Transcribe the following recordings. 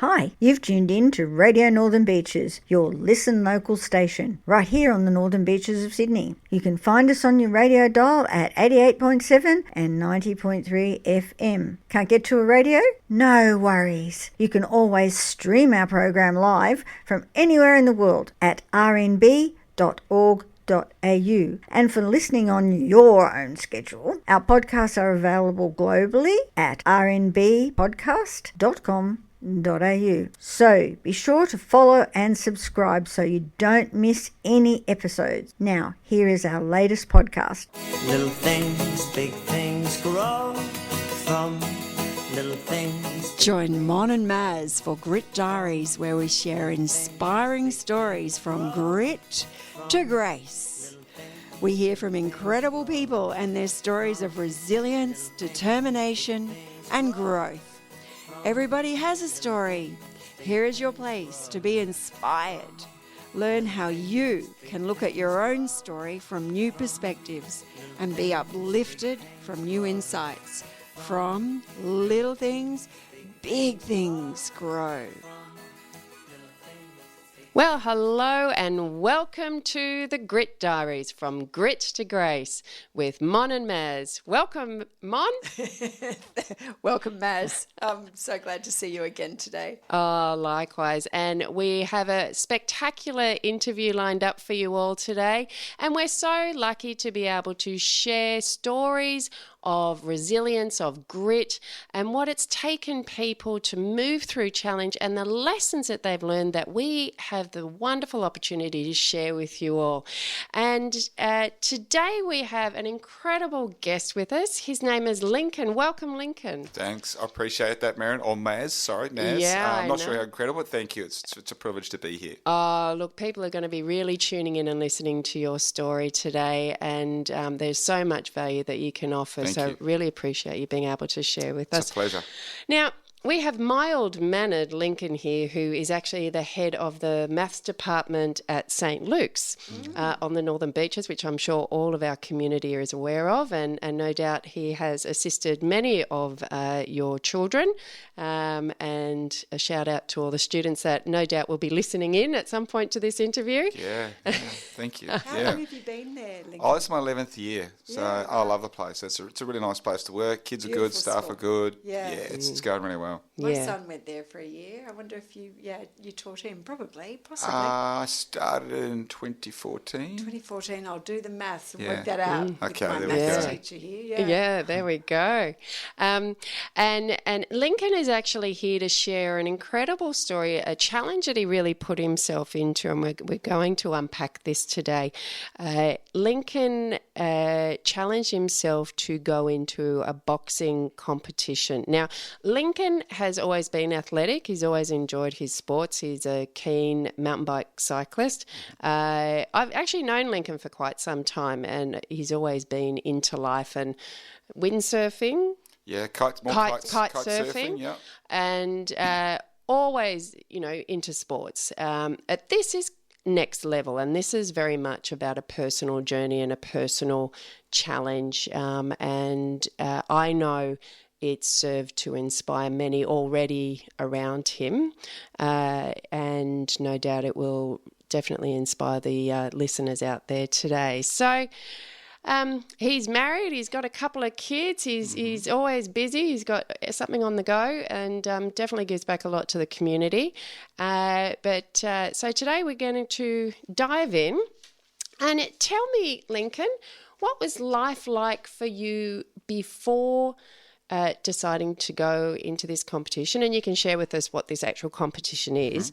Hi, you've tuned in to Radio Northern Beaches, your Listen Local station, right here on the Northern Beaches of Sydney. You can find us on your radio dial at 88.7 and 90.3 FM. Can't get to a radio? No worries. You can always stream our program live from anywhere in the world at rnb.org.au. And for listening on your own schedule, our podcasts are available globally at rnbpodcast.com.au. So be sure to follow and subscribe so you don't miss any episodes. Now, here is our latest podcast. Little things, big things grow from little things. Join Mon and Mazz for Grit Diaries, where we share inspiring stories from grit to grace. We hear from incredible people and their stories of resilience, determination, and growth. Everybody has a story. Here is your place to be inspired. Learn how you can look at your own story from new perspectives and be uplifted from new insights. From little things, big things grow. Well, hello and welcome to the Grit Diaries, from grit to grace with Mon and Mazz. Welcome, Mon. Welcome, Mazz. I'm so glad to see you again today. Oh, likewise. And we have a spectacular interview lined up for you all today. And we're so lucky to be able to share stories of resilience, of grit, and what it's taken people to move through challenge and the lessons that they've learned that we have the wonderful opportunity to share with you all. And today we have an incredible guest with us. His name is Lincoln. Welcome, Lincoln. Thanks. I appreciate that, Maryan. Or Mazz, sorry, Naz. Yeah, I'm not sure how incredible. Thank you. It's a privilege to be here. Oh, look, people are going to be really tuning in and listening to your story today, and there's so much value that you can offer. Thank you. Really appreciate you being able to share with us. It's a pleasure. Now, we have mild-mannered Lincoln here, who is actually the head of the maths department at St. Luke's on the Northern Beaches, which I'm sure all of our community is aware of, and no doubt he has assisted many of your children. And a shout out to all the students that no doubt will be listening in at some point to this interview. Yeah, thank you. How long have you been there, Lincoln? Oh, it's my 11th year, so I love the place. It's a really nice place to work. Kids are good, staff are good. Yeah. It's going really well. My son went there for a year. I wonder if you taught him. Possibly. I started in 2014. 2014. I'll do the maths and work that out. Okay, with my there we maths go. teacher here. Yeah, there we go. And Lincoln is actually here to share an incredible story, a challenge that he really put himself into, and we're going to unpack this today. Lincoln challenged himself to go into a boxing competition. Now, Lincoln has always been athletic. He's always enjoyed his sports. He's a keen mountain bike cyclist. I've actually known Lincoln for quite some time, and he's always been into life and windsurfing. Yeah, kite surfing, yeah. And always, into sports. This is next level, and this is very much about a personal journey and a personal challenge. And I know it's served to inspire many already around him, and no doubt it will definitely inspire the listeners out there today. So he's married, he's got a couple of kids, he's always busy, he's got something on the go, and definitely gives back a lot to the community. So today we're going to dive in, and tell me, Lincoln, what was life like for you before deciding to go into this competition? And you can share with us what this actual competition is.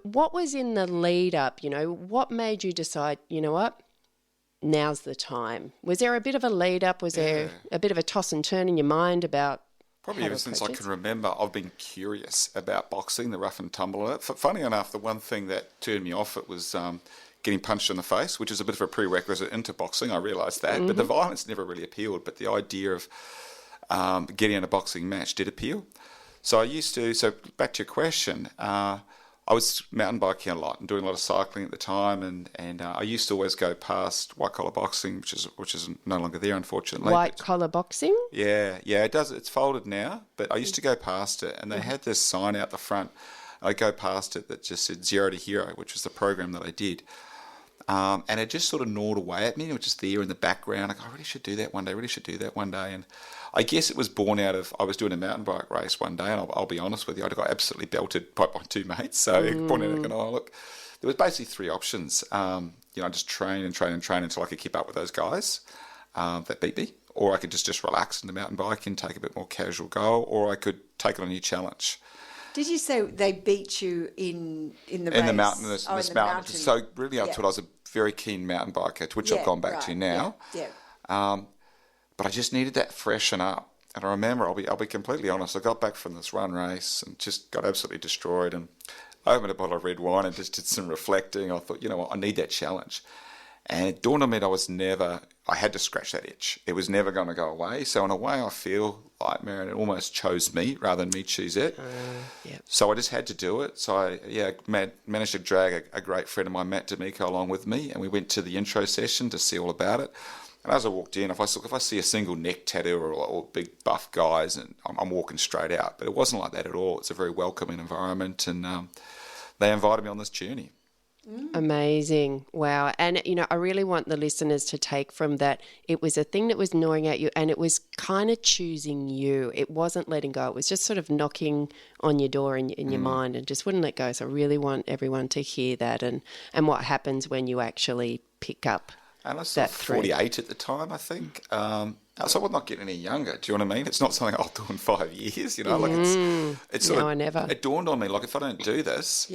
What was in the lead up? What made you decide, what? Now's the time. Was there a bit of a lead up? Was there a bit of a toss and turn in your mind about? Probably ever since I can remember, I've been curious about boxing, the rough and tumble of it. Funny enough, the one thing that turned me off it was getting punched in the face, which is a bit of a prerequisite into boxing. I realised that, but the violence never really appealed. But the idea of getting in a boxing match did appeal. So I used to. So back to your question. I was mountain biking a lot and doing a lot of cycling at the time, and I used to always go past white collar boxing, which is no longer there, unfortunately. White collar boxing? Yeah, it does. It's folded now, but I used to go past it, and they had this sign out the front. I go past it that just said 0 to Hero, which was the program that I did. And it just sort of gnawed away at me. It was just there in the background. Like, I really should do that one day. And I guess it was born out of, I was doing a mountain bike race one day, and I'll be honest with you, I got absolutely belted by my two mates. So pointing out, going, oh, look, there was basically three options. Just train until I could keep up with those guys that beat me. Or I could just relax in the mountain bike and take a bit more casual go, or I could take on a new challenge. Did you say they beat you in the race? In the mountain, this mountain. So really I thought I was a very keen mountain biker, to which I've gone back to now. But I just needed that freshen up. And I remember, I'll be completely honest, I got back from this run race and just got absolutely destroyed, and I opened a bottle of red wine and just did some reflecting. I thought, you know what, I need that challenge. And it dawned on me that I had to scratch that itch. It was never going to go away. So in a way, I feel like Maryan, it almost chose me rather than me choose it. So I just had to do it. So I managed to drag a great friend of mine, Matt D'Amico, along with me, and we went to the intro session to see all about it. And as I walked in, if I see a single neck tattoo or big buff guys, and I'm walking straight out. But it wasn't like that at all. It's a very welcoming environment, and they invited me on this journey. Amazing. Wow. And, I really want the listeners to take from that, it was a thing that was gnawing at you, and it was kind of choosing you. It wasn't letting go. It was just sort of knocking on your door in your mind and just wouldn't let go. So I really want everyone to hear that and what happens when you actually pick up and I was that 48 at the time, I think. So I was not getting any younger. Do you know what I mean? It's not something I'll do in 5 years. It's sort of, I never. It dawned on me, like, if I don't do this,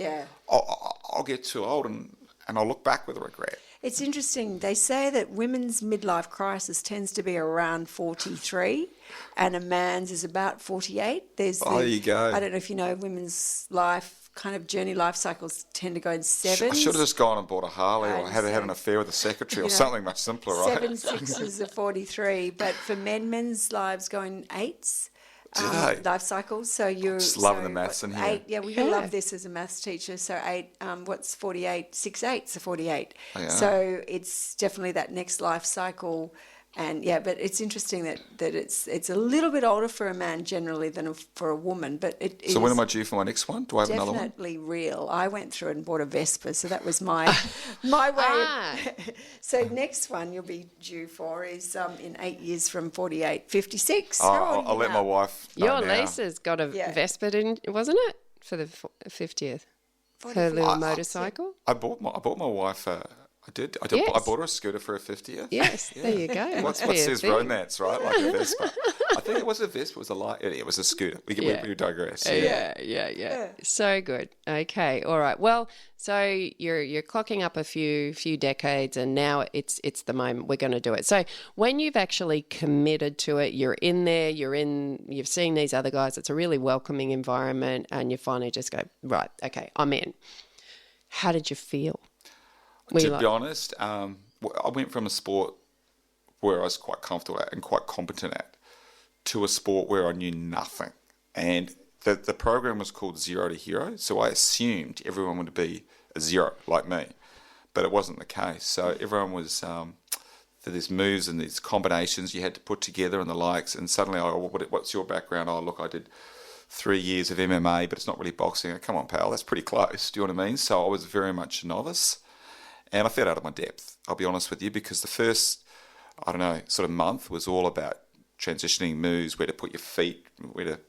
I'll get too old and I'll look back with regret. It's interesting. They say that women's midlife crisis tends to be around 43 and a man's is about 48. There you go. I don't know if you know, women's life kind of journey life cycles tend to go in sevens. I should have just gone and bought a Harley or had an affair with a secretary or something much simpler, right? 7 6s are 43, but for men's lives go in eights. Life cycles. So you're just loving the maths in here. You love this as a maths teacher. So 8, what's 48? 6 8s are 48. Oh, yeah. So it's definitely that next life cycle. And but it's interesting that it's a little bit older for a man generally than for a woman. But so when am I due for my next one? Do I have another one? Definitely real. I went through and bought a Vespa, so that was my way. So next one you'll be due for is in 8 years from 48, 56. I'll let my wife know Your now. Lisa's got a Vespa, wasn't it, for the 50th? Her little motorcycle? I bought my wife I did. Yes. I bought her a scooter for her 50th. Yes, there you go. What says romance, right? Like a Vespa. I think it was a Vespa. It was a light. It was a scooter. We digress. Yeah. So good. Okay. All right. Well, so you're clocking up a few decades, and now it's the moment we're going to do it. So when you've actually committed to it, you're in there. You've seen these other guys. It's a really welcoming environment, and you finally just go, right. Okay, I'm in. How did you feel? To be honest, I went from a sport where I was quite comfortable at and quite competent at to a sport where I knew nothing. And the program was called 0 to Hero, so I assumed everyone would be a zero like me. But it wasn't the case. So everyone was, there's moves and these combinations you had to put together and the likes, and suddenly, what's your background? Oh, look, I did 3 years of MMA, but it's not really boxing. Come on, pal, that's pretty close. Do you know what I mean? So I was very much a novice. And I felt out of my depth, I'll be honest with you, because the first, sort of month was all about transitioning moves, where to put your feet, where to,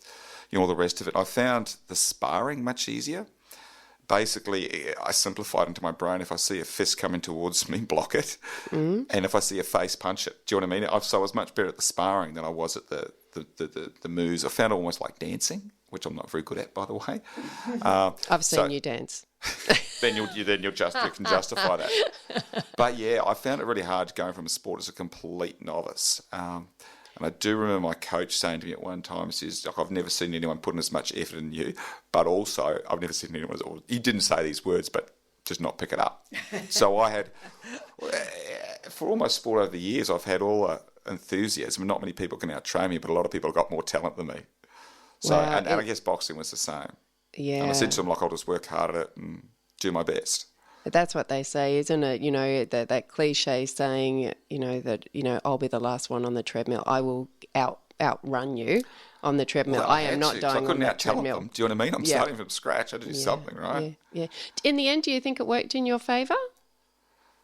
all the rest of it. I found the sparring much easier. Basically, I simplified into my brain, if I see a fist coming towards me, block it. And if I see a face, punch it. Do you know what I mean? So I was much better at the sparring than I was at the moves. I found it almost like dancing, which I'm not very good at, by the way. I've seen you dance. Then you can justify that. But yeah, I found it really hard going from a sport as a complete novice. And I do remember my coach saying to me at one time, he says, I've never seen anyone put in as much effort in you, but also I've never seen anyone, he didn't say these words, but just not pick it up. So I had, for almost sport over the years, I've had all the enthusiasm. Not many people can out-train me, but a lot of people have got more talent than me. So, and I guess boxing was the same. Yeah. And I said to him, like, I'll just work hard at it and do my best. That's what they say, isn't it? You know, that cliche saying, I'll be the last one on the treadmill. I will outrun you on the treadmill. Well, I am not dying I couldn't on that out-talent treadmill. them. Do you know what I mean? I'm Yeah. starting from scratch. I had to do something, right? Yeah. In the end, do you think it worked in your favour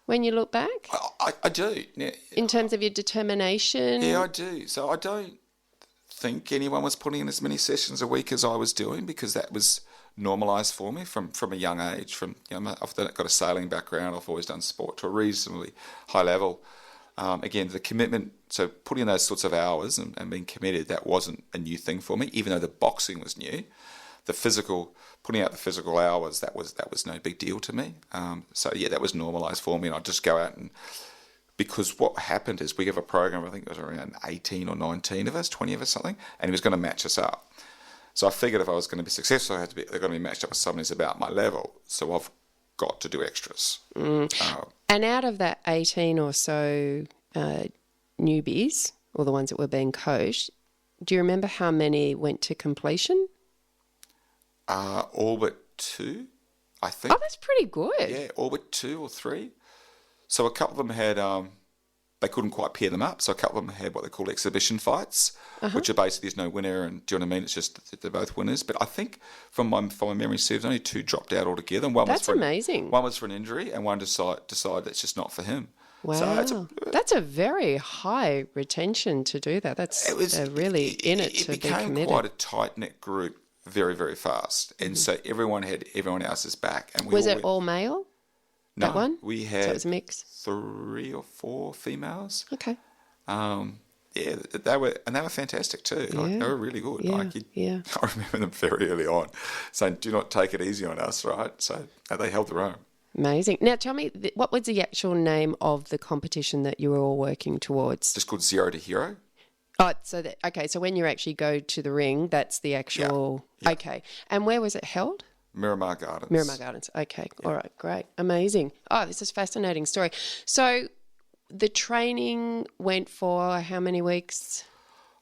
when you look back? I do. Yeah. In terms of your determination? Yeah, I do. So I don't think anyone was putting in as many sessions a week as I was doing, because that was normalised for me from a young age. I've got a sailing background. I've always done sport to a reasonably high level. Again, the commitment, so putting in those sorts of hours and being committed, that wasn't a new thing for me, even though the boxing was new. Putting out the physical hours, that was no big deal to me. That was normalised for me, and I'd just go out and, because what happened is we have a program, I think it was around 18 or 19 of us, 20 of us something, and he was going to match us up. So I figured if I was going to be successful, they're going to be matched up with someone who's about my level. So I've got to do extras. And out of that 18 or so newbies, or the ones that were being coached, do you remember how many went to completion? All but 2, I think. Oh, that's pretty good. Yeah, all but 2 or 3. So a couple of them had, they couldn't quite pair them up. So a couple of them had what they call exhibition fights, which are basically there's no winner, and do you know what I mean? It's just that they're both winners. But I think from my memory serves, only 2 dropped out altogether. And That's amazing. One was for an injury, and one decided that's just not for him. Wow, So that's a very high retention to do that. They're really in it to be committed. It became quite a tight-knit group very, very fast. And so everyone had everyone else's back. And Was it all male? No, that one? we So had it was a mix. 3 or 4 females. Okay. Yeah, they were fantastic too. Like, they were really good. Yeah. I remember them very early on saying, "Do not take it easy on us," right? So they held their own. Amazing. Now, tell me, what was the actual name of the competition that you were all working towards? Just called Zero to Hero. Oh, so when you actually go to the ring, that's the actual. Yeah. Okay. And where was it held? Miramar Gardens. Miramar Gardens. Okay. Yeah. All right. Great. Amazing. Oh, this is a fascinating story. So the training went for how many weeks?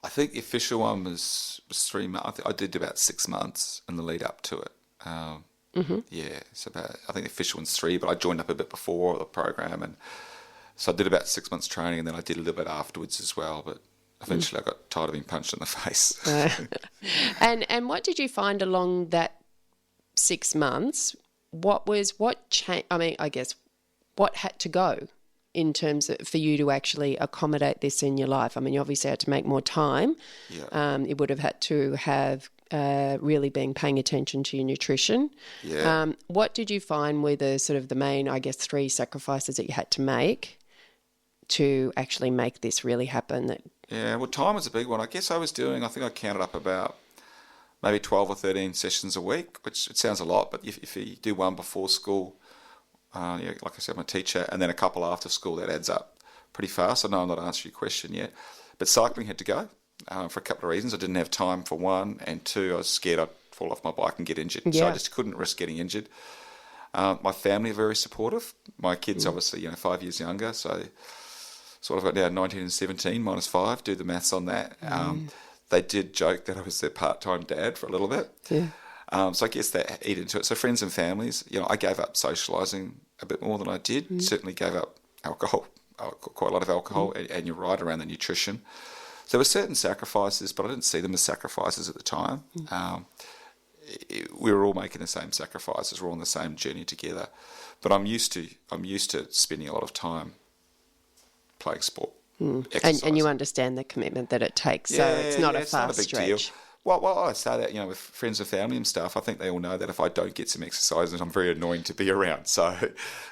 I think the official one was 3 months. I did about 6 months in the lead up to it. Yeah, so I think the official one's 3, but I joined up a bit before the program, and so I did about 6 months training, and then I did a little bit afterwards as well. But eventually, I got tired of being punched in the face. And what did you find along that 6 months? What changed? I mean, I guess what had to go in terms of for you to actually accommodate this in your life? I mean, you obviously had to make more time. Yeah. You would have had to have really been paying attention to your nutrition. Yeah. What did you find were the sort of the main, I guess, 3 sacrifices that you had to make to actually make this really happen? Yeah, well, time was a big one. I guess I think I counted up about maybe 12 or 13 sessions a week, which it sounds a lot, but if you do one before school, like I said, I'm a teacher, and then a couple after school, that adds up pretty fast. I know I'm not answering your question yet, but cycling had to go for a couple of reasons. I didn't have time for 1, and 2, I was scared I'd fall off my bike and get injured. Yeah. So I just couldn't risk getting injured. My family are very supportive. My kids, obviously, 5 years younger, so sort of got down 19 and 17, minus 5, do the maths on that. They did joke that I was their part-time dad for a little bit. Yeah. So I guess that ate into it. So friends and families, I gave up socialising a bit more than I did. Certainly gave up alcohol, quite a lot of alcohol, and you're right around the nutrition. So there were certain sacrifices, but I didn't see them as sacrifices at the time. We were all making the same sacrifices. We're all on the same journey together. But I'm used to spending a lot of time playing sport. And you understand the commitment that it takes, so it's not a fast big stretch. deal. Well, I say that, with friends and family and stuff, I think they all know that if I don't get some exercise, I'm very annoying to be around. So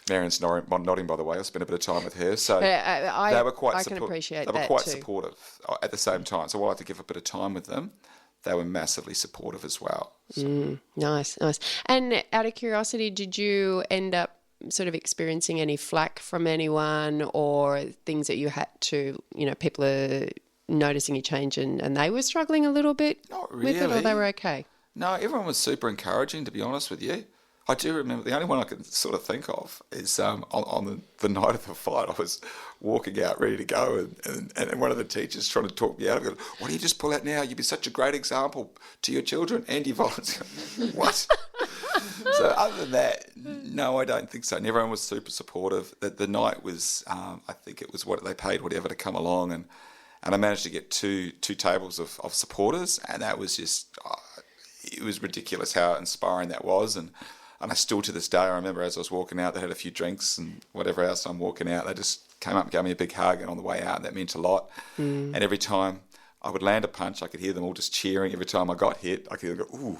Maryan's nodding, by the way. I spent a bit of time with her. So they were quite can appreciate they were that quite too. supportive at the same time. So while I had to give a bit of time with them, they were massively supportive as well. So. Nice. And out of curiosity, did you end up sort of experiencing any flack from anyone, or things that you had to, people are noticing a change and they were struggling a little bit Not with it, or really. they were okay? No, everyone was super encouraging, to be honest with you. I do remember, the only one I can sort of think of is on the night of the fight, I was walking out ready to go, and one of the teachers trying to talk me out of it. Why don't you just pull out now? You'd be such a great example to your children and your volunteers. What? So other than that, no, I don't think so. And everyone was super supportive. The night was, I think it was what they paid whatever to come along, and I managed to get two tables of supporters, and that was just, it was ridiculous how inspiring that was. And I still, to this day, I remember as I was walking out, they had a few drinks and whatever else. I'm walking out, they just came up and gave me a big hug, and on the way out, that meant a lot. And every time I would land a punch, I could hear them all just cheering. Every time I got hit, I could hear them go, ooh.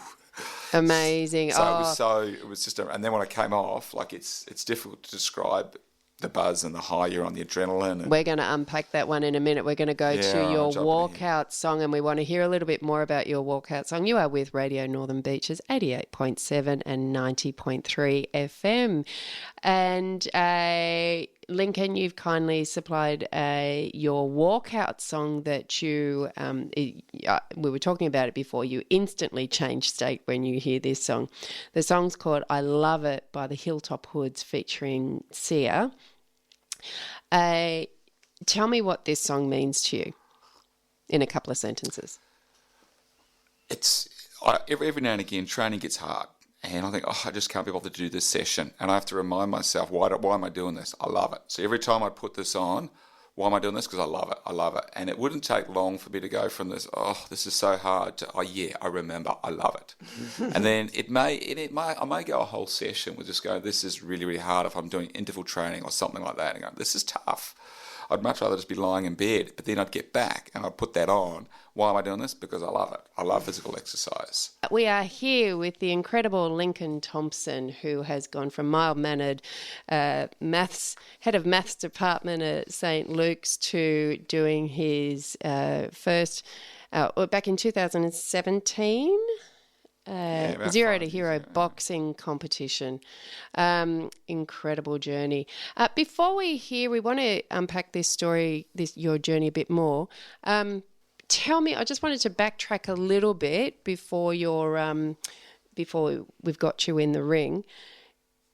Amazing. So it was just, and then when I came off, like it's difficult to describe the buzz and the high you're on, the adrenaline. We're going to unpack that one in a minute. We're going to go to your walkout song, and we want to hear a little bit more about your walkout song. You are with Radio Northern Beaches, 88.7 and 90.3 FM. And Lincoln, you've kindly supplied your walkout song that you, we were talking about it before, you instantly change state when you hear this song. The song's called I Love It by the Hilltop Hoods featuring Sia. Tell me what this song means to you in a couple of sentences. Every now and again, training gets hard. And I think, I just can't be able to do this session. And I have to remind myself, why am I doing this? I love it. So every time I put this on, why am I doing this? Because I love it. I love it. And it wouldn't take long for me to go from this, this is so hard, to, I remember, I love it. And then I may go a whole session with just going, this is really, really hard if I'm doing interval training or something like that. And go, this is tough. I'd much rather just be lying in bed. But then I'd get back and I'd put that on. Why am I doing this? Because I love it. I love physical exercise. We are here with the incredible Lincoln Thompson, who has gone from mild-mannered head of maths department at St. Luke's to doing his first, back in 2017, Zero to Hero boxing competition. Incredible journey. Before we want to unpack this story, your journey a bit more. Tell me, I just wanted to backtrack a little bit before before we've got you in the ring.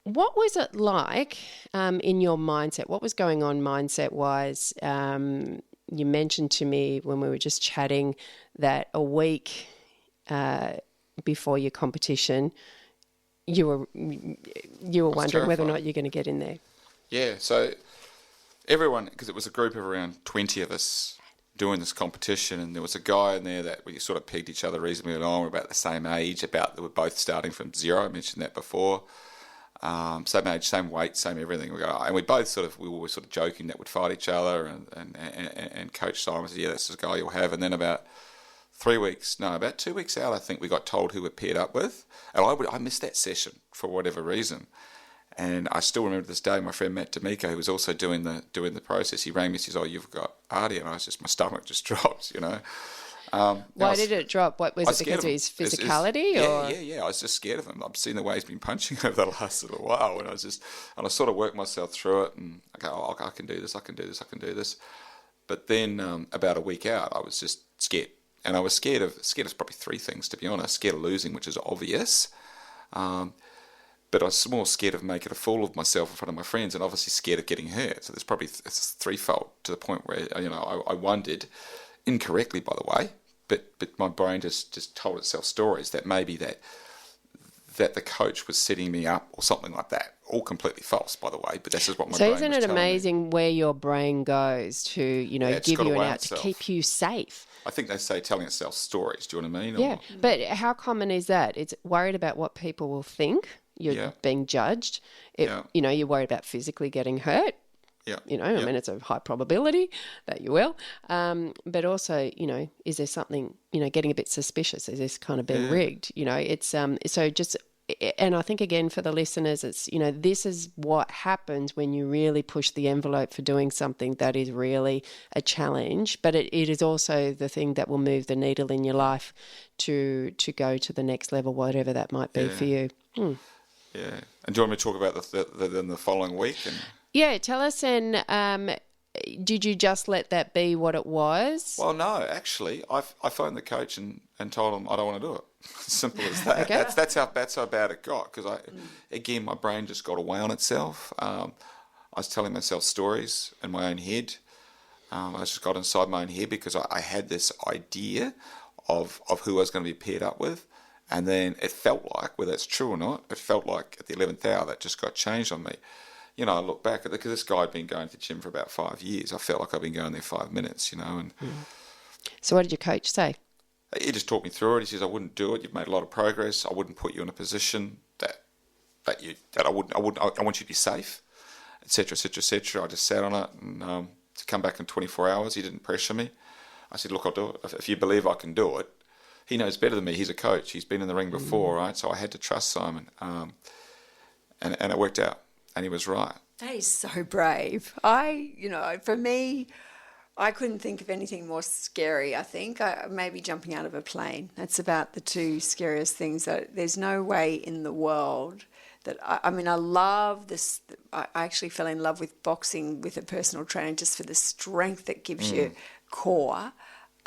What was it like in your mindset? What was going on mindset-wise? You mentioned to me when we were just chatting that a week before your competition, you were wondering terrified whether or not you're going to get in there. Yeah, so everyone, because it was a group of around 20 of us doing this competition, and there was a guy in there that we sort of pegged each other reasonably along. We're about the same age, we were both starting from zero. I mentioned that before. Same age, same weight, same everything. And we were sort of joking that we'd fight each other, and Coach Simon said, yeah, that's the guy you'll have. And then about 2 weeks out, I think we got told who we're paired up with. And I missed that session for whatever reason. And I still remember this day, my friend Matt D'Amico, who was also doing the process, he rang me and says, you've got Artie. And my stomach just dropped, you know. Why did it drop? What was it, because of his physicality? Yeah. I was just scared of him. I've seen the way he's been punching over the last little while, and I sort of worked myself through it, and I go, I can do this. But then about a week out, I was just scared. And I was scared of probably three things, to be honest. Scared of losing, which is obvious. But I was more scared of making a fool of myself in front of my friends, and obviously scared of getting hurt. So there's probably it's threefold, to the point where I wondered, incorrectly by the way, but my brain just told itself stories that maybe that the coach was setting me up or something like that. All completely false, by the way, but that's just what my brain was telling me. So isn't it amazing where your brain goes to give you an out to keep you safe? I think they say telling itself stories. Do you know what I mean? Yeah, but how common is that? It's worried about what people will think. You're being judged. You're worried about physically getting hurt. Yeah. I mean, it's a high probability that you will. But also, is there something, getting a bit suspicious? Is this kind of been rigged? It's so just, and I think again for the listeners, it's, this is what happens when you really push the envelope for doing something that is really a challenge. But it is also the thing that will move the needle in your life to go to the next level, whatever that might be for you. Yeah. And do you want me to talk about the following week? Yeah, tell us, and did you just let that be what it was? Well, no, actually, I phoned the coach and told him I don't want to do it. Simple as that. Okay. That's how bad it got. Because again, my brain just got away on itself. I was telling myself stories in my own head. I just got inside my own head because I had this idea of who I was going to be paired up with. And then it felt like, whether it's true or not, it felt like at the 11th hour that just got changed on me. I look back at because this guy had been going to the gym for about 5 years. I felt like I'd been going there 5 minutes, And So what did your coach say? he just talked me through it. He says, I wouldn't do it. You've made a lot of progress. I wouldn't put you in a position that I want you to be safe, etc., etc., etc. I just sat on it and to come back in 24 hours. He didn't pressure me. I said, look, I'll do it. If you believe I can do it. He knows better than me. He's a coach. He's been in the ring before, right? So I had to trust Simon. And it worked out. And he was right. That is so brave. For me, I couldn't think of anything more scary, I think. Maybe jumping out of a plane. That's about the two scariest things. There's no way in the world that... I love this. I actually fell in love with boxing with a personal trainer just for the strength that gives you core.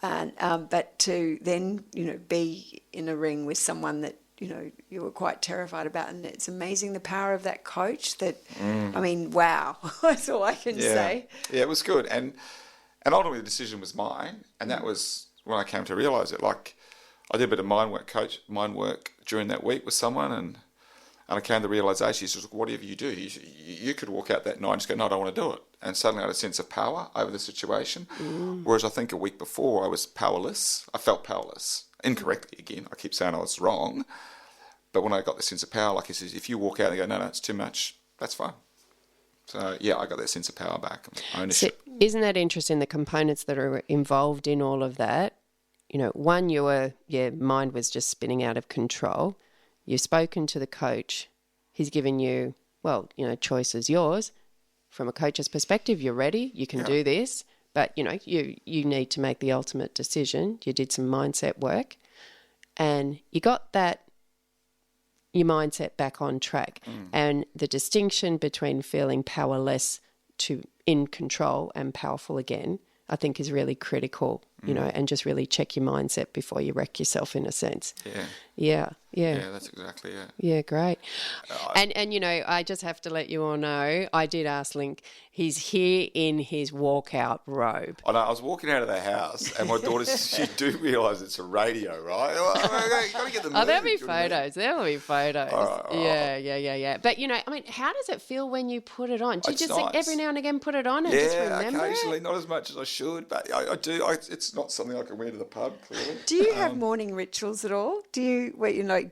And but to then, be in a ring with someone that, you were quite terrified about. And it's amazing the power of that coach that, wow, that's all I can say. Yeah, it was good. And ultimately the decision was mine. And that was when I came to realise it. Like, I did a bit of mind work during that week with someone and I came to the realisation, he says, whatever you do, you could walk out that night and just go, no, I don't want to do it. And suddenly I had a sense of power over the situation. Whereas I think a week before I was powerless. I felt powerless. Incorrectly again. I keep saying I was wrong. But when I got the sense of power, like he says, if you walk out and go, no, it's too much, that's fine. So, yeah, I got that sense of power back, ownership. So isn't that interesting, the components that are involved in all of that? One, your mind was just spinning out of control. You've spoken to the coach. He's given you, choice is yours. From a coach's perspective, you're ready. You can do this. But, you need to make the ultimate decision. You did some mindset work. And you got your mindset back on track. And the distinction between feeling powerless to in control and powerful again, I think is really critical, and just really check your mindset before you wreck yourself in a sense. Yeah, that's exactly it. Yeah, great. And I just have to let you all know, I did ask Link, he's here in his walkout robe. I know, I was walking out of the house and my daughter, she do realise it's a radio, right? You got to get the mood. There'll be photos. There'll be photos. All right. Yeah. But, how does it feel when you put it on? Do you It's just nice. every now and again put it on and just remember occasionally, it? not as much as I should, but I do. It's not something I can wear to the pub, clearly. Do you have morning rituals at all? Do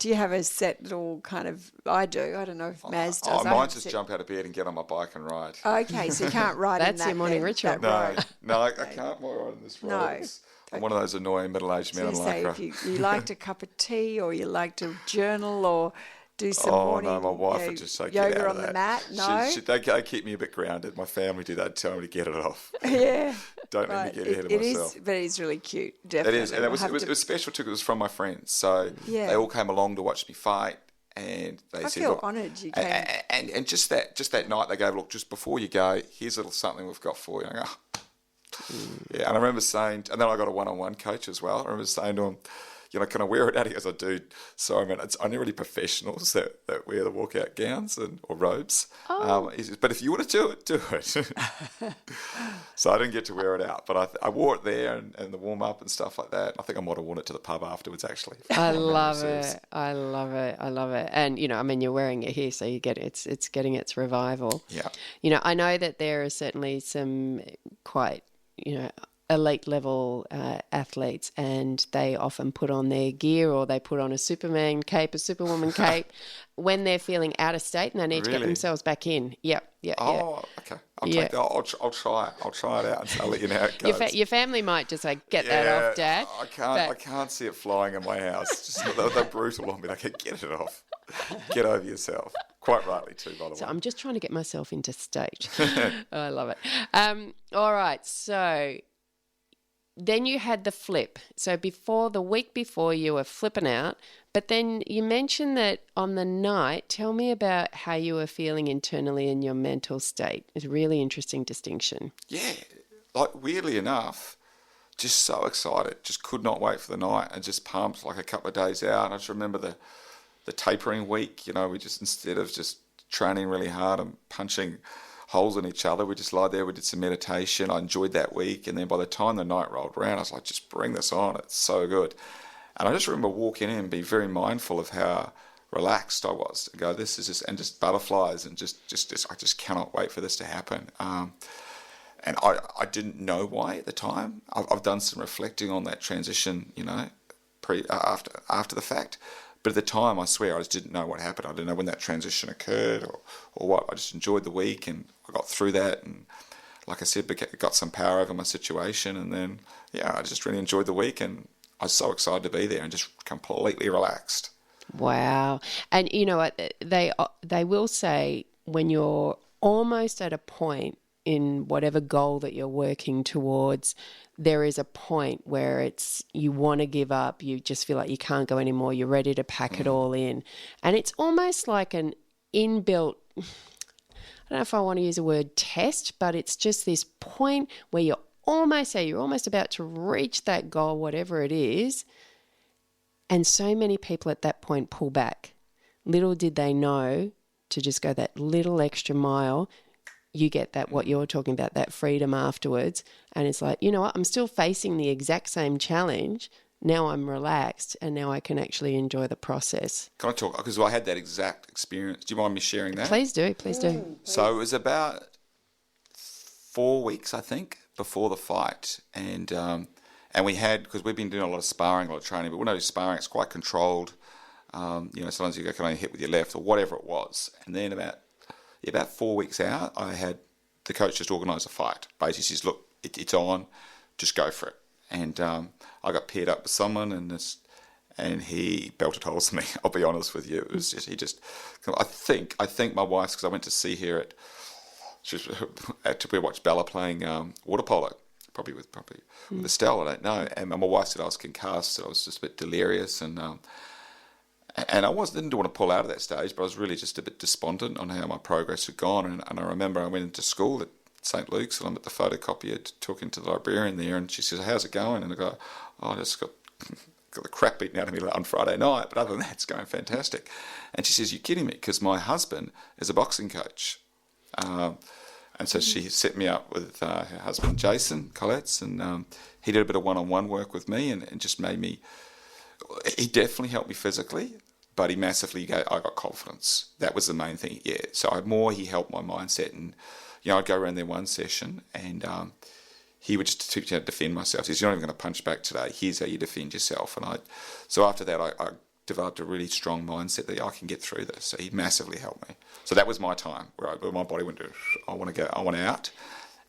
you have a set little kind of... I do. I don't know if Mazz does. Mine's just jump out of bed and get on my bike and ride. Okay, so you can't ride in That's that your morning then, ritual. that road. No, I can't ride in this road. No. I'm one of those annoying middle-aged men So in you say lycra. if you liked a cup of tea or you like to journal or do some Oh, morning no, my wife would just say, get yoga out on of the that. mat. No? They keep me a bit grounded. My family do that, tell me to get it off. Yeah. Don't Right. let me get ahead of It myself. is, but it is really cute, It definitely. is, and it was special too. 'Cause it was from my friends, so Yeah. they all came along to watch me fight, and they I said, feel look, honoured you came. and just that night they go, look, just before you go, here's a little something we've got for you. And I go, yeah, and I remember saying, and then I got a one-on-one coach as well. I remember saying to him, can I wear it out? He goes, I do. So, it's only really professionals that wear the walkout gowns or robes. He says, but if you want to do it. So I didn't get to wear it out, but I wore it there and the warm-up and stuff like that. I think I might have worn it to the pub afterwards, actually. I love it. And, you're wearing it here, so you get it's getting its revival. Yeah. I know that there are certainly some quite, elite level athletes, and they often put on their gear or they put on a Superman cape, a Superwoman cape when they're feeling out of state and they need to get themselves back in. Yep. Oh, okay. I'll take that. I'll try it. I'll try it out and I'll let you know how it goes. Your family might just say, get that off, Dad. I can't see it flying in my house. They're brutal on me. They get it off. Get over yourself. Quite rightly too, by the way. So I'm just trying to get myself into state. I love it. All right. So then you had the flip. So the week before you were flipping out, but then you mentioned that on the night, tell me about how you were feeling internally in your mental state. It's a really interesting distinction. Yeah. Like, weirdly enough, just so excited, just could not wait for the night, and just pumped like a couple of days out. And I just remember the tapering week, we just, instead of just training really hard and punching holes in each other, we just lied there, we did some meditation. I enjoyed that week, and then by the time the night rolled around, I was like, just bring this on, it's so good. And I just remember walking in and be very mindful of how relaxed I was. I go, this is just, and just butterflies, and just I just cannot wait for this to happen. And I didn't know why at the time. I've done some reflecting on that transition, after the fact. But at the time, I swear, I just didn't know what happened. I didn't know when that transition occurred or what. I just enjoyed the week, and I got through that. And like I said, got some power over my situation. And then, I just really enjoyed the week, and I was so excited to be there and just completely relaxed. Wow. And you know what? They will say when you're almost at a point in whatever goal that you're working towards, there is a point where you want to give up, you just feel like you can't go anymore, you're ready to pack it all in. And it's almost like an inbuilt, I don't know if I want to use the word test, but it's just this point where you're almost about to reach that goal, whatever it is. And so many people at that point pull back. Little did they know to just go that little extra mile. You get that, what you're talking about, that freedom afterwards. And it's like, you know what, I'm still facing the exact same challenge. Now I'm relaxed, and now I can actually enjoy the process. Can I talk? Because I had that exact experience. Do you mind me sharing that? Please do. So it was about 4 weeks, I think, before the fight. And we had, because we've been doing a lot of sparring, a lot of training, but when I do sparring, it's quite controlled. Sometimes you can only hit with your left or whatever it was. And then about 4 weeks out, I had the coach just organise a fight. Basically, says, look, it's on, just go for it. And I got paired up with someone, and he belted holes in me. I'll be honest with you, it was just I think my wife's, because I went to see her we watched Bella playing water polo, probably with Estelle, I don't know. And my wife said I was concussed, I was just a bit delirious, and I didn't want to pull out of that stage, but I was really just a bit despondent on how my progress had gone. And I remember I went into school at St. Luke's, and I'm at the photocopier talking to the librarian there, and she says, how's it going? And I go, I just got the crap beaten out of me on Friday night, but other than that, it's going fantastic. And she says, you're kidding me, because my husband is a boxing coach. And so she set me up with her husband, Jason Colletts, and he did a bit of one-on-one work with me, and just made me, he definitely helped me physically, but he massively I got confidence. That was the main thing, yeah. So he helped my mindset, and I'd go around there one session, and he would just teach me how to defend myself. He says, you're not even going to punch back today. Here's how you defend yourself. And so after that, I developed a really strong mindset that I can get through this. So he massively helped me. So that was my time where my body went to, I want out.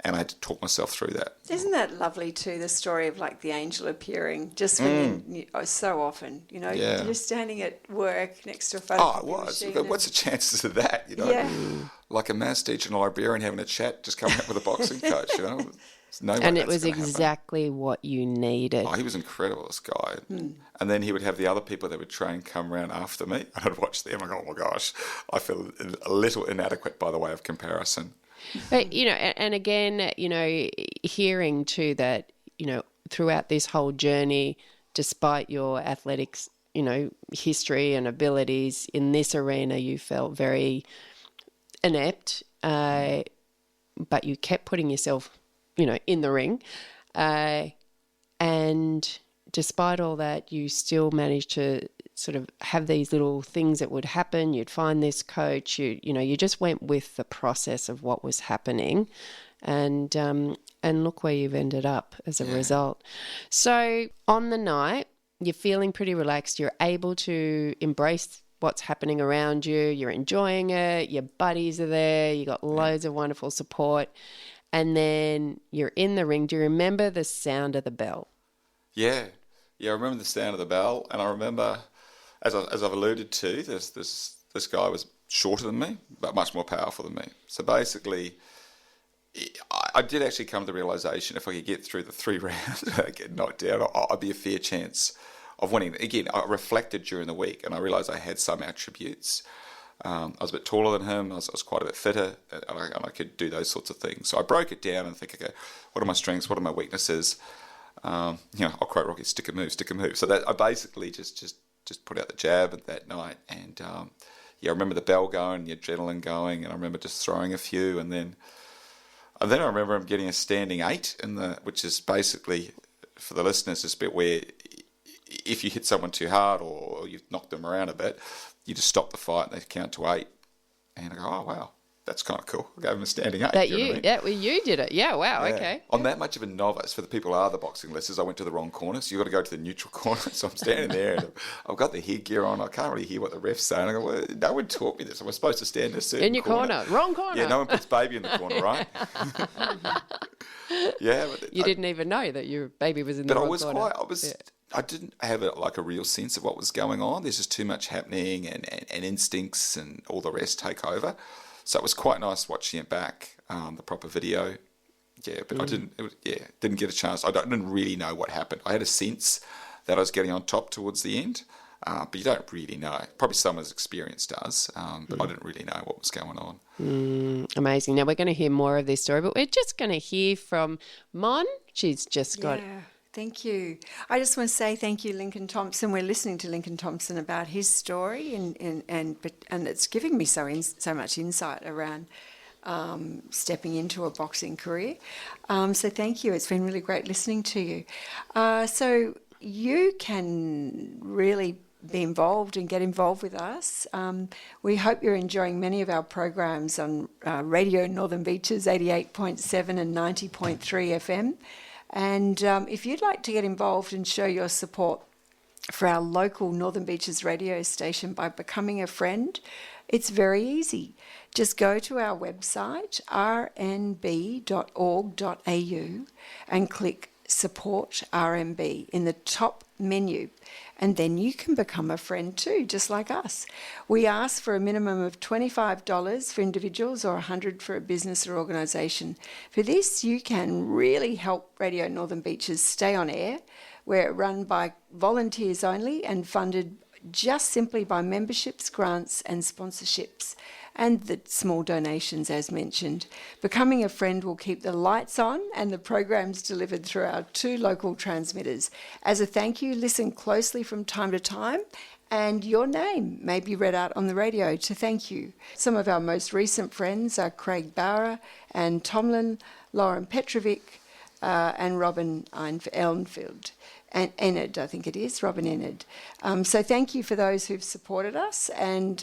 And I had to talk myself through that. Isn't that lovely too, the story of like the angel appearing just when so often, Yeah. you're standing at work next to a photocopy machine. What's the chances of that, Yeah. Like a maths teacher and a librarian having a chat, just coming up with a boxing coach, No way And it was that's gonna exactly what you needed. happen. Oh, he was incredible, this guy. And then he would have the other people that would train come around after me, and I'd watch them and go, oh my gosh, I feel a little inadequate by the way of comparison. But, and again, hearing too that, throughout this whole journey, despite your athletics, history and abilities in this arena, you felt very inept, but you kept putting yourself, in the ring. And despite all that, you still managed to sort of have these little things that would happen. You'd find this coach, you just went with the process of what was happening, and look where you've ended up as a result. So on the night, you're feeling pretty relaxed. You're able to embrace what's happening around you. You're enjoying it. Your buddies are there. You got loads of wonderful support. And then you're in the ring. Do you remember the sound of the bell? Yeah, I remember the sound of the bell, and I remember, as I've alluded to, this guy was shorter than me, but much more powerful than me. So basically, I did actually come to the realisation if I could get through the 3 rounds and get knocked down, I'd be a fair chance of winning. Again, I reflected during the week, and I realised I had some attributes. I was a bit taller than him, I was quite a bit fitter, and I could do those sorts of things. So I broke it down and think, okay, what are my strengths, what are my weaknesses? I'll quote Rocky, stick a move. So that I basically just put out the jab that night, and I remember the bell going, the adrenaline going, and I remember just throwing a few, and then I remember him getting a standing 8 which is basically, for the listeners, this bit where if you hit someone too hard or you've knocked them around a bit, you just stop the fight and they count to 8, and I go, oh wow. That's kind of cool. I gave him a standing 8. You did it. Yeah, wow, yeah. Okay. I'm that much of a novice. For the people who are the boxing listeners, I went to the wrong corner, so you've got to go to the neutral corner. So I'm standing there, and I've got the headgear on. I can't really hear what the ref's saying. I go, well, no one taught me this. I was supposed to stand in a certain in your corner. Wrong corner. Yeah, no one puts baby in the corner, right? Yeah. But you didn't even know that your baby was in the wrong corner. I didn't have a real sense of what was going on. There's just too much happening, and instincts and all the rest take over. So it was quite nice watching it back, the proper video. Yeah, but I didn't get a chance. I didn't really know what happened. I had a sense that I was getting on top towards the end, but you don't really know. Probably someone's experience does, but I didn't really know what was going on. Amazing. Now we're going to hear more of this story, but we're just going to hear from Mon. She's just got... Yeah. Thank you. I just want to say thank you, Lincoln Thompson. We're listening to Lincoln Thompson about his story, and it's giving me so much insight around stepping into a boxing career. So thank you. It's been really great listening to you. So you can really be involved and get involved with us. We hope you're enjoying many of our programs on Radio Northern Beaches 88.7 and 90.3 FM. And if you'd like to get involved and show your support for our local Northern Beaches radio station by becoming a friend, it's very easy. Just go to our website, rnb.org.au, and click Support RMB in the top menu, and then you can become a friend too, just like us. We ask for a minimum of $25 for individuals or $100 for a business or organisation. For this, you can really help Radio Northern Beaches stay on air. We're run by volunteers only and funded just simply by memberships, grants and sponsorships, and the small donations as mentioned. Becoming a friend will keep the lights on and the programs delivered through our 2 local transmitters. As a thank you, listen closely from time to time, and your name may be read out on the radio to thank you. Some of our most recent friends are Craig Bauer and Tomlin, Lauren Petrovic, and Robin Elnfield. And Enid, I think it is, Robin Enid. So thank you for those who've supported us, and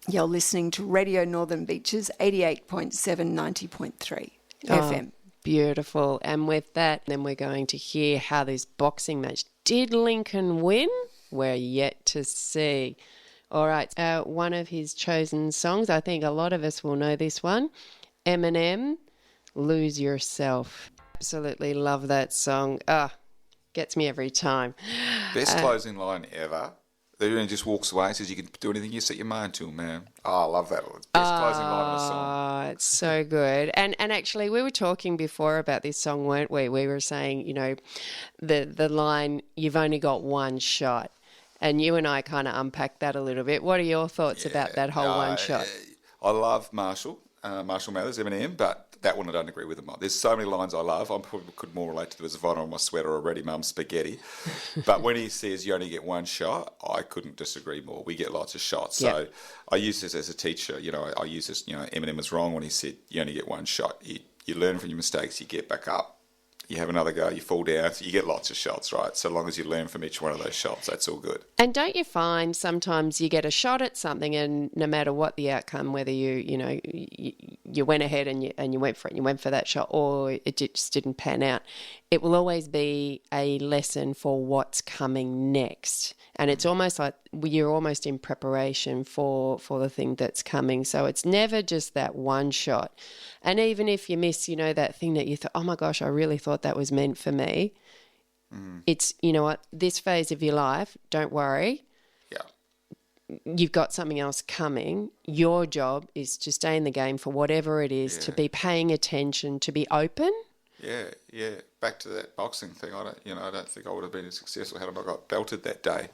you're listening to Radio Northern Beaches 88.7, 90.3 FM. Beautiful. And with that, then we're going to hear how this boxing match. Did Lincoln win? We're yet to see. All right, one of his chosen songs, I think a lot of us will know this one, Eminem, Lose Yourself. Absolutely love that song. Gets me every time. Best closing line ever. The dude just walks away and says, you can do anything you set your mind to, man. Oh, I love that. It's best closing line of a song. It's so good. And actually, we were talking before about this song, weren't we? We were saying, the line, you've only got one shot. And you and I kind of unpacked that a little bit. What are your thoughts about that whole one shot? I love Marshall Mathers, Eminem, but that one I don't agree with him on. There's so many lines I love. I probably could more relate to the Savannah on my sweater already, Mum, spaghetti. But when he says you only get one shot, I couldn't disagree more. We get lots of shots. So I use this as a teacher. I use this, Eminem was wrong when he said you only get one shot. You learn from your mistakes, you get back up. You have another go, you fall down, so you get lots of shots, right? So long as you learn from each one of those shots, that's all good. And don't you find sometimes you get a shot at something, and no matter what the outcome, whether you went ahead and you went for it, you went for that shot, or it just didn't pan out, it will always be a lesson for what's coming next. And it's almost like you're almost in preparation for the thing that's coming. So it's never just that one shot. And even if you miss, that thing that you thought, oh my gosh, I really thought that was meant for me. It's, this phase of your life, don't worry. Yeah. You've got something else coming. Your job is to stay in the game for whatever it is, to be paying attention, to be open. Yeah. Back to that boxing thing. I don't think I would have been as successful had I not got belted that day.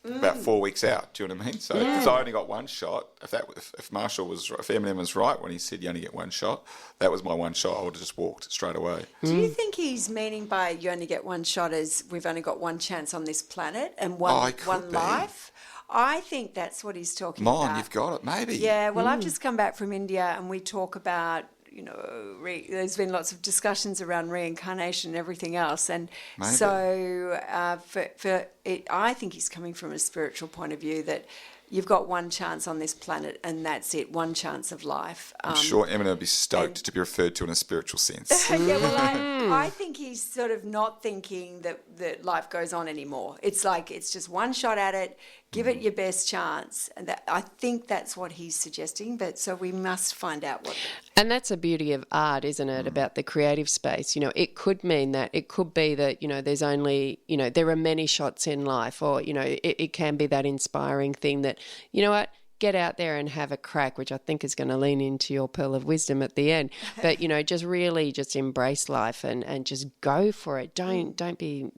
about 4 weeks out. Do you know what I mean? So if I only got one shot, if Eminem was right when he said you only get one shot, that was my one shot. I would have just walked straight away. Do you think he's meaning by you only get one shot as we've only got one chance on this planet and one life? I think that's what he's talking about. Mon, you've got it, maybe. Yeah, well, I've just come back from India and we talk about, there's been lots of discussions around reincarnation and everything else. And maybe. So I think he's coming from a spiritual point of view that you've got one chance on this planet and that's it, one chance of life. I'm sure Eminem would be stoked to be referred to in a spiritual sense. Yeah, well, I think he's sort of not thinking that life goes on anymore. It's like it's just one shot at it, give it your best chance. And I think that's what he's suggesting, but so we must find out what... And that's the beauty of art, isn't it, about the creative space. It could mean that, it could be that, there's only, there are many shots in life, or, it can be that inspiring thing that, you know what, get out there and have a crack, which I think is going to lean into your pearl of wisdom at the end. But, just really just embrace life and just go for it. Don't be,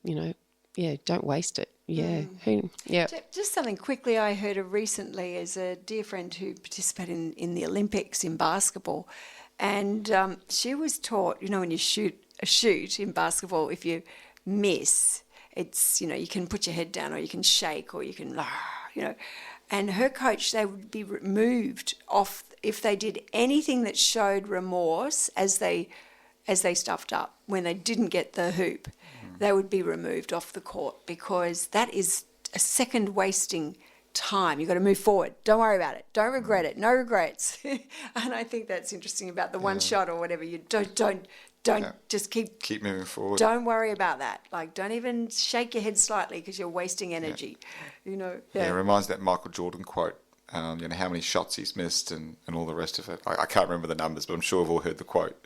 don't waste it. Yeah. Yeah. Just something quickly I heard of recently is a dear friend who participated in the Olympics in basketball. And she was taught, when you shoot a shoot in basketball, if you miss, it's, you can put your head down or you can shake or you can, And her coach, they would be removed off if they did anything that showed remorse as they stuffed up when they didn't get the hoop. They would be removed off the court because that is a second wasting time. You've got to move forward. Don't worry about it. Don't regret it. No regrets. And I think that's interesting about the one shot or whatever. You don't just keep moving forward. Don't worry about that. Like, don't even shake your head slightly because you're wasting energy. Yeah, it reminds me of that Michael Jordan quote. How many shots he's missed and all the rest of it. I can't remember the numbers, but I'm sure we've all heard the quote.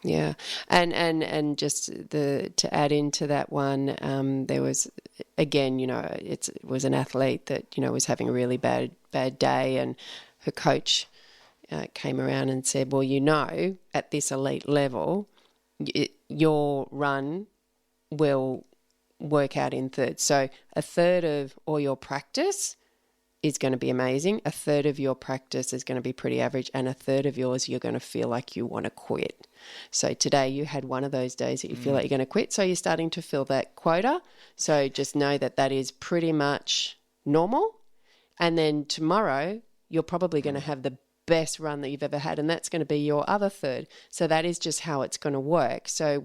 Yeah, and just to add into that one, there was again, it was an athlete that was having a really bad day, and her coach came around and said, well, at this elite level, your run will work out in thirds. So a third of all your practice is going to be amazing. A third of your practice is going to be pretty average, and a third of yours you're going to feel like you want to quit. So today you had one of those days that you feel like you're going to quit, so you're starting to fill that quota. So just know that is pretty much normal. And then tomorrow you're probably going to have the best run that you've ever had, and that's going to be your other third. So that is just how it's going to work. So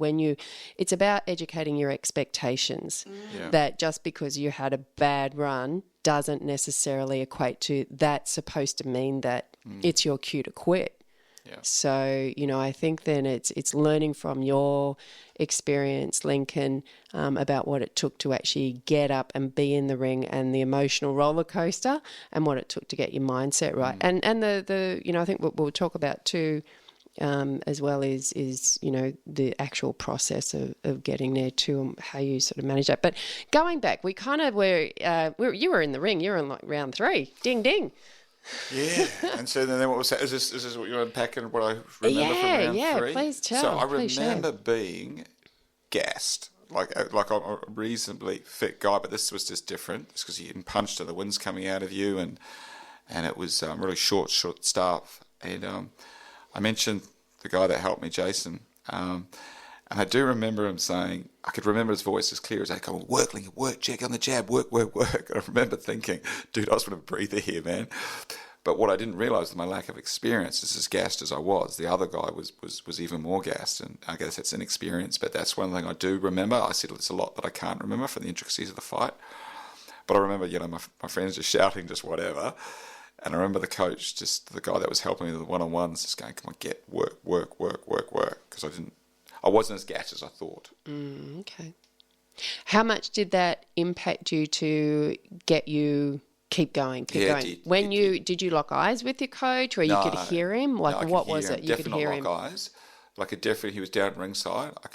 it's about educating your expectations, that just because you had a bad run doesn't necessarily equate to that's supposed to mean that it's your cue to quit. Yeah. So, I think then it's learning from your experience, Lincoln, about what it took to actually get up and be in the ring, and the emotional roller coaster, and what it took to get your mindset right. And the I think what we'll talk about too, as well is the actual process of getting there too, and how you sort of manage that. But going back, we kind of you were in the ring. You were in like round 3. Ding ding. Yeah, and so then what was that? Is this what you're unpacking? What I remember from round 3? Yeah, please tell. So I remember being gassed, like I'm a reasonably fit guy, but this was just different. It's because you're getting punched and the wind's coming out of you, and it was really short stuff. And I mentioned the guy that helped me, Jason, and I do remember him saying, I could remember his voice as clear as I go, work, Lincoln, work, Jack on the jab, work. And I remember thinking, dude, I just want to breathe here, man. But what I didn't realise was my lack of experience. As gassed as I was, the other guy was even more gassed, and I guess that's inexperience. But that's one thing I do remember. I said it's a lot that I can't remember from the intricacies of the fight. But I remember, my friends just shouting, just whatever. And I remember the coach, just the guy that was helping me with the one-on-ones, just going, come on, get work. Because I wasn't as gassed as I thought. Okay. How much did that impact you to get you keep going? Did you lock eyes with your coach, or you could hear him? What was it? You could hear him. Lock eyes. He was down ringside. I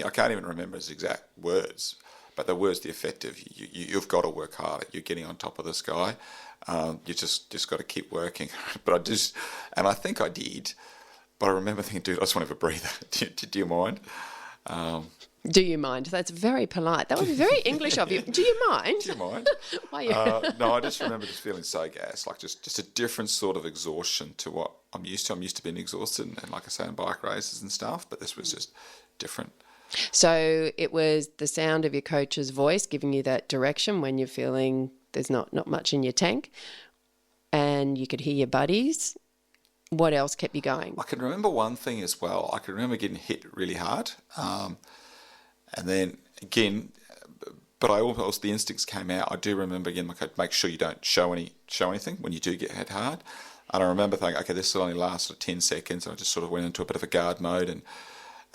can't even remember his exact words, but the words, the effect of you've got to work harder. You're getting on top of this guy. You just got to keep working. But I think I did. But I remember thinking, dude, I just want to have a breather. Do you mind? Do you mind? That's very polite. That was very English of you. Do you mind? Do you mind? Why No, I just remember just feeling so gassed, like just a different sort of exhaustion to what I'm used to. I'm used to being exhausted, and like I say, in bike races and stuff, but this was just different. So it was the sound of your coach's voice giving you that direction when you're feeling there's not much in your tank, and you could hear your buddies. What else kept you going? I can remember one thing as well. I can remember getting hit really hard, and then again, but I also, the instincts came out. I do remember again, my coach, make sure you don't show anything when you do get hit hard. And I remember thinking, okay, this will only last 10 seconds, and I just sort of went into a bit of a guard mode and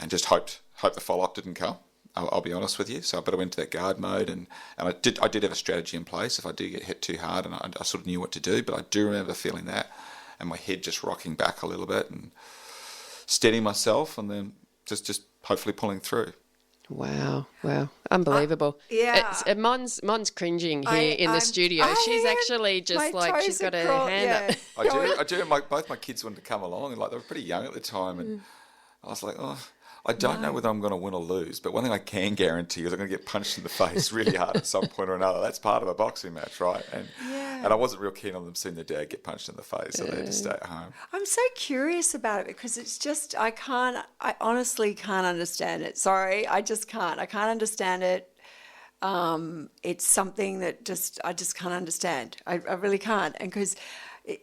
just hoped the follow-up didn't come. I'll be honest with you. So I went to that guard mode, and I did have a strategy in place if I do get hit too hard, and I sort of knew what to do. But I do remember feeling that, and my head just rocking back a little bit and steadying myself, and then just hopefully pulling through. Wow, unbelievable. Mon's cringing here in the studio. She's actually just like she's got her hand up. I do. Both my kids wanted to come along, and like they were pretty young at the time, and I was like, I don't know whether I'm going to win or lose, but one thing I can guarantee is I'm going to get punched in the face really hard at some point or another. That's part of a boxing match, right? And I wasn't real keen on them seeing their dad get punched in the face, so they had to stay at home. I'm so curious about it because it's just, I honestly can't understand it. Sorry, I just can't. I can't understand it. It's something that I just can't understand. I really can't. And because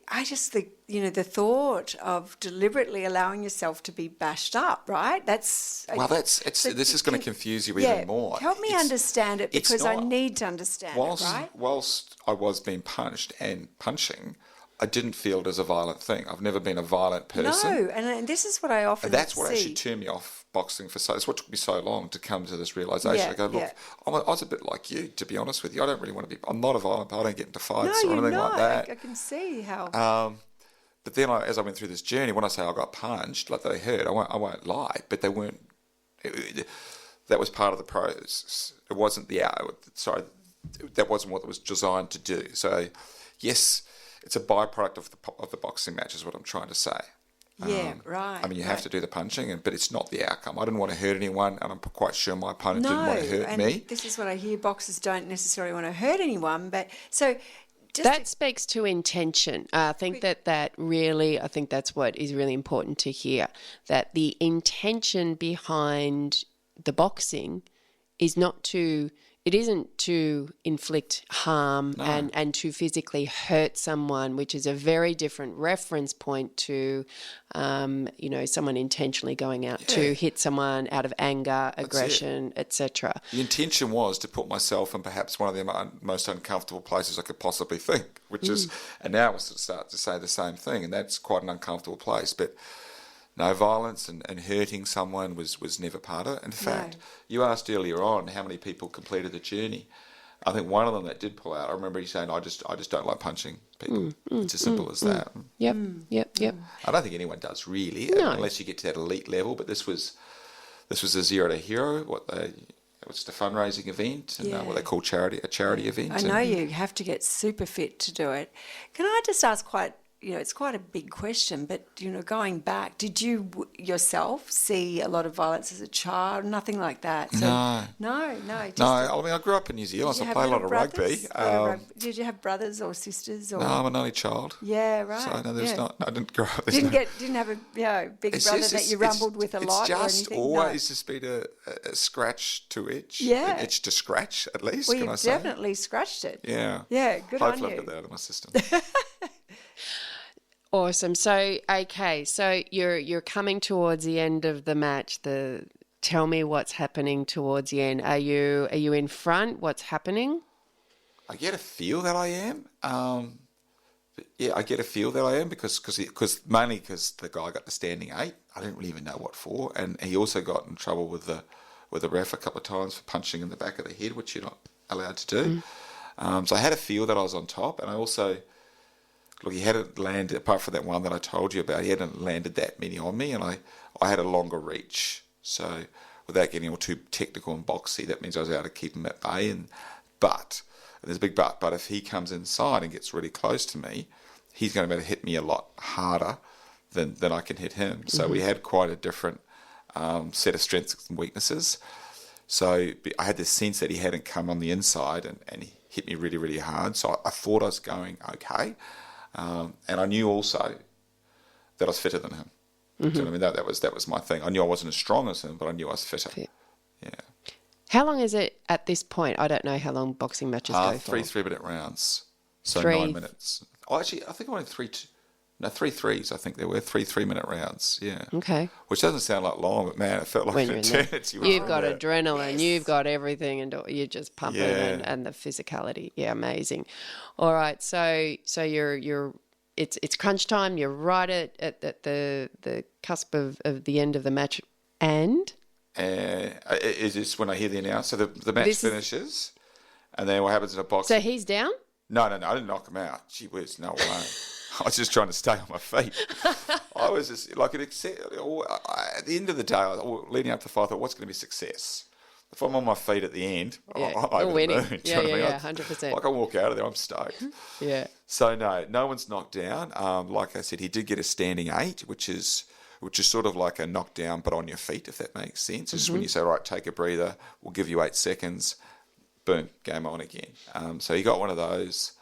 I just think, the thought of deliberately allowing yourself to be bashed up, right? This is going to confuse you even more. Help me understand it because I need to understand it, right? Whilst I was being punched and punching, I didn't feel it as a violent thing. I've never been a violent person. No, and this is what I often That's what see. actually turned me off boxing for that's what took me so long to come to this realisation. I go, look, I was a bit like you, to be honest with you. I don't really want to be, I'm not a violent, I don't get into fights or anything like that. I can see how. But then as I went through this journey, when I say I got punched, like they hurt, I won't lie, but they weren't, that was part of the process. It wasn't that wasn't what it was designed to do. So, yes, it's a byproduct of the boxing match is what I'm trying to say. Right. I mean, you have to do the punching, but it's not the outcome. I didn't want to hurt anyone, and I'm quite sure my opponent didn't want to hurt me. This is what I hear. Boxers don't necessarily want to hurt anyone, but so... That speaks to intention. I think that's what is really important to hear, that the intention behind the boxing isn't to inflict harm and to physically hurt someone, which is a very different reference point to, someone intentionally going out to hit someone out of anger, aggression, etc. The intention was to put myself in perhaps one of the most uncomfortable places I could possibly think, which is, and now I start to say the same thing, and that's quite an uncomfortable place, but no, violence and hurting someone was never part of it. In fact, you asked earlier on how many people completed the journey. I think one of them that did pull out, I remember he saying, I just don't like punching people. It's as simple as that. Yep. I don't think anyone does really, unless you get to that elite level, but this was a Zero to Hero, it was a fundraising event, and what they call a charity event. I know you have to get super fit to do it. Can I just ask it's quite a big question, but, going back, did you yourself see a lot of violence as a child? Nothing like that? So, No. I mean, I grew up in New Zealand, so I played a lot of rugby. Did you have brothers or sisters? Or? No, I'm an only child. Yeah, right. So, no, there's not. I didn't grow up. Didn't have a big brother that you rumbled with a lot or anything? It's just always just been a scratch to itch. Yeah. An itch to scratch, at least, well, can I say? You've definitely scratched it. Yeah. Yeah, good on you. Hopefully I've got that out of my system. Awesome. So, okay, so you're coming towards the end of the match. Tell me what's happening towards the end. Are you in front? What's happening? I get a feel that I am. I get a feel that I am mainly because the guy got the standing 8. I didn't really even know what for, and he also got in trouble with the ref a couple of times for punching in the back of the head, which you're not allowed to do. So I had a feel that I was on top, and I also. Look, he hadn't landed, apart from that one that I told you about, he hadn't landed that many on me, and I had a longer reach. So without getting all too technical and boxy, that means I was able to keep him at bay. But there's a big but if he comes inside and gets really close to me, he's going to be able to hit me a lot harder than I can hit him. So we had quite a different set of strengths and weaknesses. So I had this sense that he hadn't come on the inside and he hit me really, really hard. So I thought I was going okay. And I knew also that I was fitter than him. Mm-hmm. So, I mean, that was my thing. I knew I wasn't as strong as him, but I knew I was fitter. Yeah. How long is it at this point? I don't know how long boxing matches go for. 3 3-minute rounds. So 9 minutes. Oh, actually, I think I went 3 threes. I think there were 3 3-minute rounds. Yeah. Okay. Which doesn't sound like long, but man, it felt like an eternity. You've got adrenaline. You've got everything, and you're just pumping, and the physicality. Yeah, amazing. All right, so you're it's crunch time. You're right at the cusp of the end of the match, and is this when I hear the announcer? The match finishes, and then what happens in a box? So he's down? No, I didn't knock him out. Gee whiz, no way. I was just trying to stay on my feet. I was just like, at the end of the day, leading up to the fight, I thought, what's going to be success? If I'm on my feet at the end, I'm winning. 100%. Like I walk out of there, I'm stoked. Yeah. So no one's knocked down. Like I said, he did get a standing 8, which is sort of like a knockdown, but on your feet, if that makes sense. It's when you say, right, take a breather, we'll give you 8 seconds, boom, game on again. So he got one of those.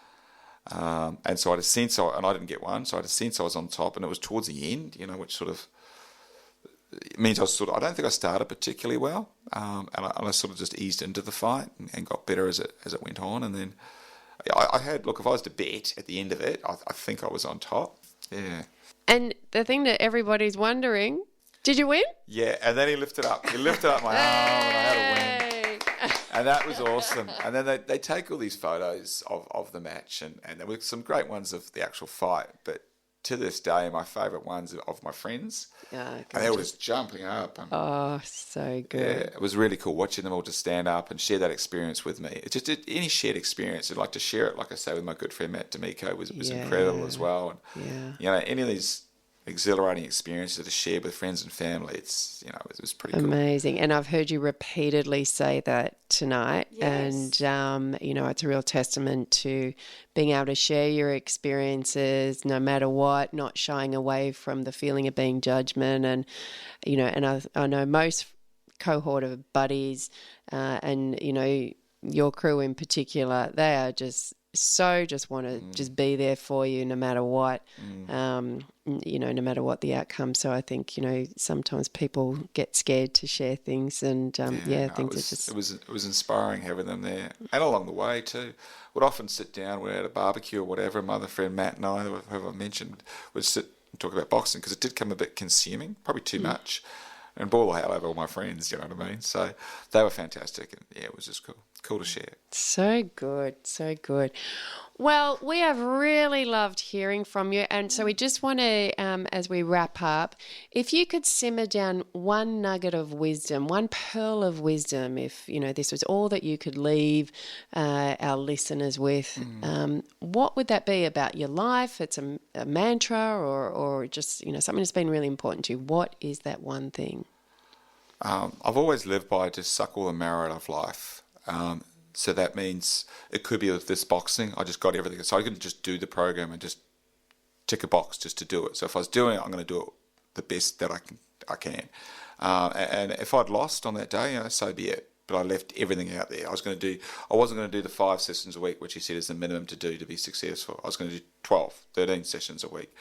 And so I had a sense, and I didn't get one, so I had a sense I was on top, and it was towards the end, which sort of it means I don't think I started particularly well, and I sort of just eased into the fight and got better as it went on, and then I had, look, if I was to bet at the end of it, I think I was on top, yeah. And the thing that everybody's wondering, did you win? Yeah, and then he lifted up my arm, and I had a win. And that was awesome. And then they take all these photos of the match, and there were some great ones of the actual fight. But to this day, my favourite ones are of my friends. Yeah, and they were just jumping up. And, so good. Yeah, it was really cool watching them all just stand up and share that experience with me. It's just any shared experience. I'd like to share it, like I say, with my good friend Matt D'Amico was incredible as well. And, any of these exhilarating experiences to share with friends and family. It was pretty cool. Amazing. And I've heard you repeatedly say that tonight. Yes. And, it's a real testament to being able to share your experiences no matter what, not shying away from the feeling of being judgment. And, and I know most cohort of buddies and, your crew in particular, they are just want to just be there for you no matter what, no matter what the outcome. So I think, sometimes people get scared to share things and, it was inspiring having them there. And along the way too, would often sit down, we're at a barbecue or whatever, my other friend Matt and I, who I mentioned, would sit and talk about boxing because it did come a bit consuming, probably too much, and ball out over all my friends, you know what I mean? So they were fantastic, and it was just cool to share. So good. Well, we have really loved hearing from you, and so we just want to, as we wrap up, if you could simmer down one nugget of wisdom, one pearl of wisdom, if, this was all that you could leave our listeners with, what would that be about your life? It's a mantra or just, something that's been really important to you. What is that one thing? I've always lived by just suck all the marrow out of life. So that means it could be with this boxing. I just got everything. So I couldn't just do the program and just tick a box just to do it. So if I was doing it, I'm going to do it the best that I can. And if I'd lost on that day, so be it. But I left everything out there. I wasn't going to do the 5 sessions a week, which he said is the minimum to do to be successful. I was going to do 12, 13 sessions a week.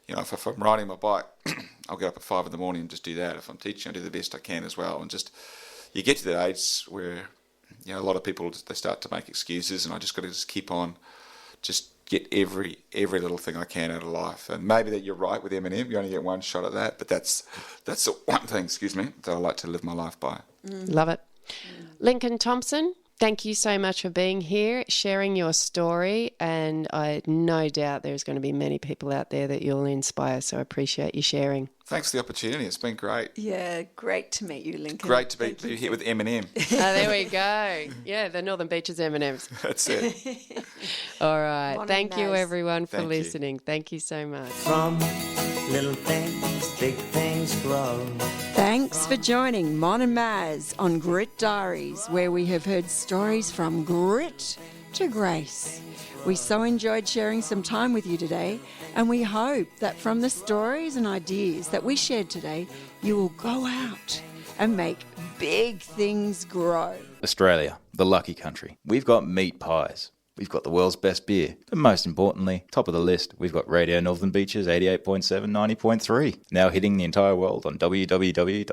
If I'm riding my bike, I'll get up at 5 in the morning and just do that. If I'm teaching, I do the best I can as well. And just, you get to that age where, a lot of people, they start to make excuses, and I just got to just keep on, just get every little thing I can out of life. And maybe that you're right with M&M, you only get one shot at that, but that's the one thing, that I like to live my life by. Love it. Lincoln Thompson, thank you so much for being here, sharing your story, and I no doubt there's going to be many people out there that you'll inspire, so I appreciate you sharing. Thanks for the opportunity. It's been great. Yeah, great to meet you, Lincoln. Great to be here with M&M. There we go. Yeah, the Northern Beaches M&Ms. That's it. All right. Thank you, everyone, for Thank you. listening. Thank you so much. From little things, big things grow. Thanks for joining Mon and Mazz on Grit Diaries, where we have heard stories from grit to grace. We so enjoyed sharing some time with you today, and we hope that from the stories and ideas that we shared today, you will go out and make big things grow. Australia, the lucky country. We've got meat pies. We've got the world's best beer. But most importantly, top of the list, we've got Radio Northern Beaches 88.7, 90.3. Now hitting the entire world on www.rmb.org.au.